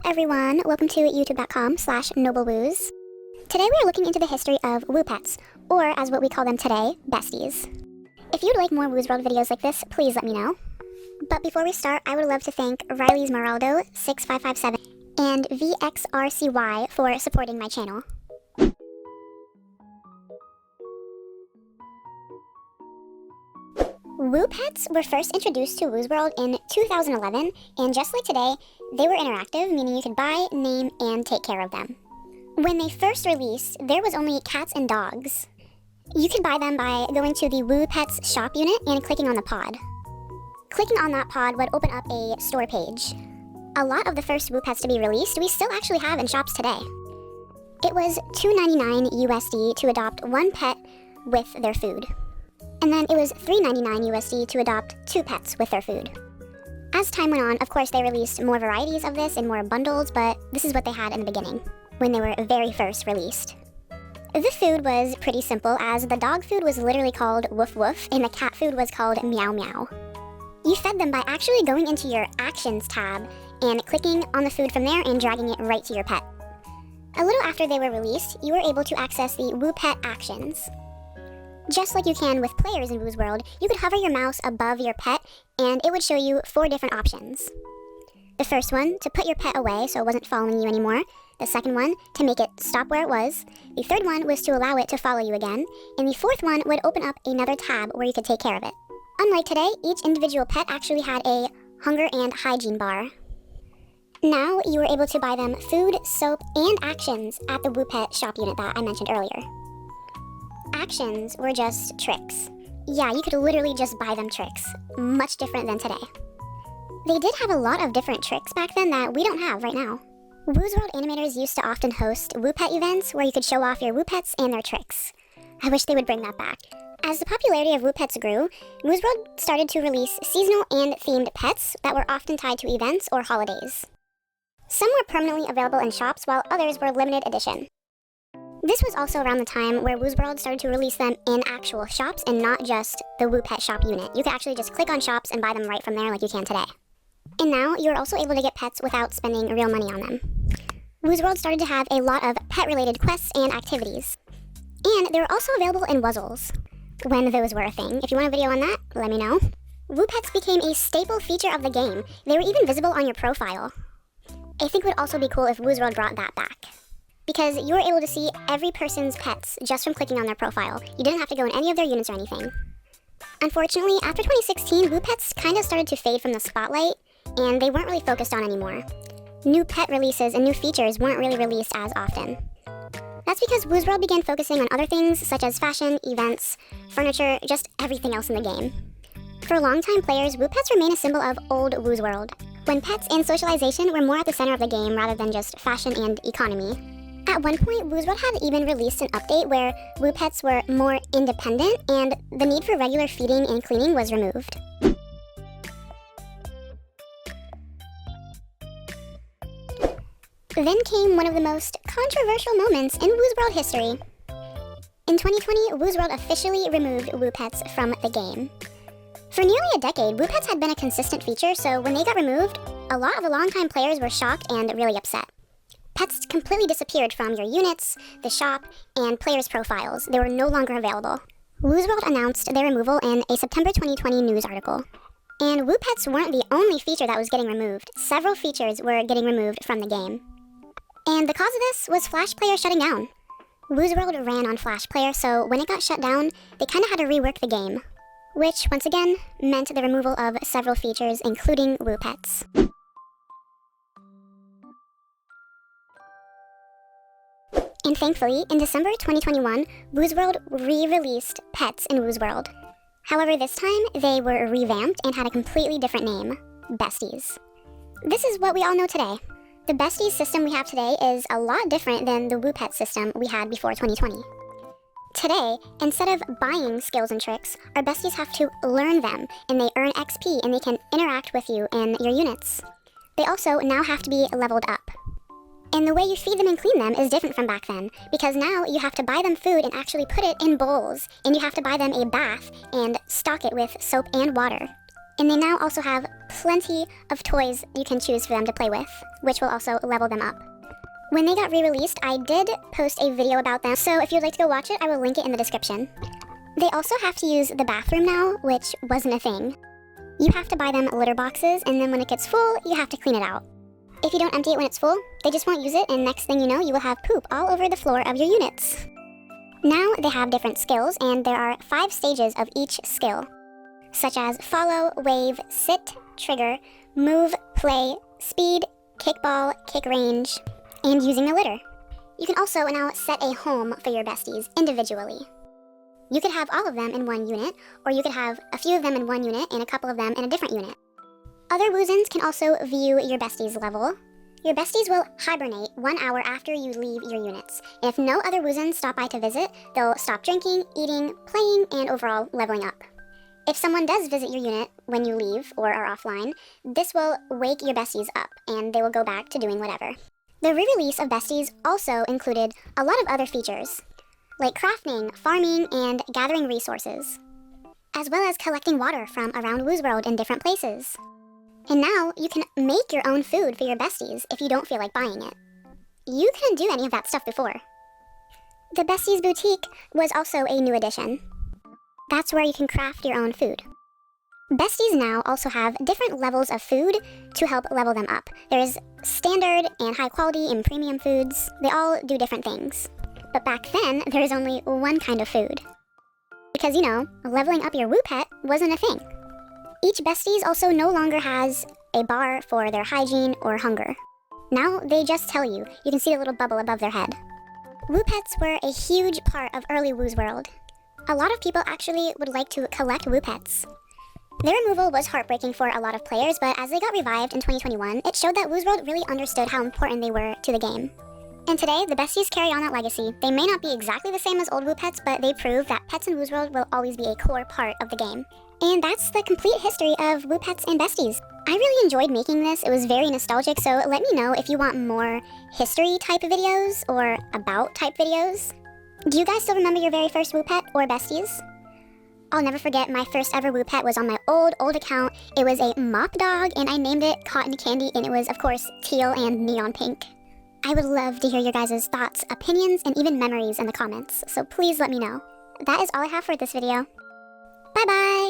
everyone, welcome to youtube.com/noblegarden. Today we are looking into the history of Woopetz, or as what we call them today, Bestiz. If you'd like more Woozworld videos like this, please let me know. But before we start, I would love to thank 𝕼𝕠𝕉𝕝 6557 and VXRCY for supporting my channel. Woopetz were first introduced to Woozworld in 2011, and just like today, they were interactive, meaning you could buy, name, and take care of them. When they first released, there was only cats and dogs. You could buy them by going to the Woopetz shop unit and clicking on the pod. Clicking on that pod would open up a store page. A lot of the first Woopetz to be released we still actually have in shops today. It was $2.99 USD to adopt one pet with their food. And then it was $3.99 USD to adopt two pets with their food. As time went on, of course, they released more varieties of this and more bundles, but this is what they had in the beginning, when they were very first released. The food was pretty simple, as the dog food was literally called Woof Woof, and the cat food was called Meow Meow. You fed them by actually going into your Actions tab and clicking on the food from there and dragging it right to your pet. A little after they were released, you were able to access the Woopet Actions. Just like you can with players in Woozworld, you could hover your mouse above your pet and it would show you 4 different options. The first one, to put your pet away so it wasn't following you anymore. The second one, to make it stop where it was. The third one was to allow it to follow you again. And the fourth one would open up another tab where you could take care of it. Unlike today, each individual pet actually had a hunger and hygiene bar. Now, you were able to buy them food, soap, and actions at the Woopet shop unit that I mentioned earlier. Actions were just tricks. Yeah, you could literally just buy them tricks. Much different than today. They did have a lot of different tricks back then that we don't have right now. Woozworld animators used to often host Woopet events where you could show off your Woopets and their tricks. I wish they would bring that back. As the popularity of Woopets grew, Woozworld started to release seasonal and themed pets that were often tied to events or holidays. Some were permanently available in shops while others were limited edition. This was also around the time where Woozworld started to release them in actual shops and not just the Woopet shop unit. You could actually just click on shops and buy them right from there like you can today. And now, you're also able to get pets without spending real money on them. Woozworld started to have a lot of pet-related quests and activities. And they were also available in Wuzzles, when those were a thing. If you want a video on that, let me know. Woopets became a staple feature of the game. They were even visible on your profile. I think it would also be cool if Woozworld brought that back, because you were able to see every person's pets just from clicking on their profile. You didn't have to go in any of their units or anything. Unfortunately, after 2016, Woopets kind of started to fade from the spotlight, and they weren't really focused on anymore. New pet releases and new features weren't really released as often. That's because Woozworld began focusing on other things such as fashion, events, furniture, just everything else in the game. For longtime players, Woopets remain a symbol of old Woozworld, when pets and socialization were more at the center of the game rather than just fashion and economy. At one point, Woozworld had even released an update where Woopets were more independent and the need for regular feeding and cleaning was removed. Then came one of the most controversial moments in Woozworld history. In 2020, Woozworld officially removed Woopets from the game. For nearly a decade, Woopets had been a consistent feature, so when they got removed, a lot of the longtime players were shocked and really upset. Pets completely disappeared from your units, the shop, and players' profiles. They were no longer available. Woozworld announced their removal in a September 2020 news article. And Woopets weren't the only feature that was getting removed. Several features were getting removed from the game. And the cause of this was Flash Player shutting down. Woozworld ran on Flash Player, so when it got shut down, they kind of had to rework the game, which, once again, meant the removal of several features, including Woopets. And thankfully, in December 2021, Woozworld re-released pets in Woozworld. However, this time, they were revamped and had a completely different name, Bestiz. This is what we all know today. The Bestiz system we have today is a lot different than the Woopet system we had before 2020. Today, instead of buying skills and tricks, our Besties have to learn them, and they earn XP and they can interact with you in your units. They also now have to be leveled up. And the way you feed them and clean them is different from back then, because now you have to buy them food and actually put it in bowls, and you have to buy them a bath and stock it with soap and water. And they now also have plenty of toys you can choose for them to play with, which will also level them up. When they got re-released, I did post a video about them, so if you'd like to go watch it, I will link it in the description. They also have to use the bathroom now, which wasn't a thing. You have to buy them litter boxes, and then when it gets full, you have to clean it out. If you don't empty it when it's full, they just won't use it, and next thing you know, you will have poop all over the floor of your units. Now they have different skills, and there are 5 stages of each skill, such as follow, wave, sit, trigger, move, play, speed, kickball, kick range, and using the litter. You can also now set a home for your besties individually. You could have all of them in one unit, or you could have a few of them in one unit and a couple of them in a different unit. Other Woozens can also view your besties level. Your besties will hibernate 1 hour after you leave your units. And if no other Woozens stop by to visit, they'll stop drinking, eating, playing, and overall leveling up. If someone does visit your unit when you leave or are offline, this will wake your besties up, and they will go back to doing whatever. The re-release of Bestiz also included a lot of other features, like crafting, farming, and gathering resources, as well as collecting water from around Woozworld in different places. And now you can make your own food for your besties if you don't feel like buying it. You couldn't do any of that stuff before. The Bestiz Boutique was also a new addition. That's where you can craft your own food. Besties now also have different levels of food to help level them up. There's standard and high quality and premium foods. They all do different things. But back then, there was only one kind of food. Because, you know, leveling up your Woopetz wasn't a thing. Each Bestiz also no longer has a bar for their hygiene or hunger. Now they just tell you. You can see a little bubble above their head. Woopetz were a huge part of early Woozworld. A lot of people actually would like to collect Woopetz. Their removal was heartbreaking for a lot of players, but as they got revived in 2021, it showed that Woozworld really understood how important they were to the game. And today, the Besties carry on that legacy. They may not be exactly the same as old Woopetz, but they prove that pets in Woozworld will always be a core part of the game. And that's the complete history of Woopetz and Bestiz. I really enjoyed making this. It was very nostalgic, so let me know if you want more history type videos or about type videos. Do you guys still remember your very first Woopetz or Bestiz? I'll never forget my first ever Woopetz was on my old account. It was a mop dog, and I named it Cotton Candy, and it was, of course, teal and neon pink. I would love to hear your guys' thoughts, opinions, and even memories in the comments, so please let me know. That is all I have for this video. Bye-bye!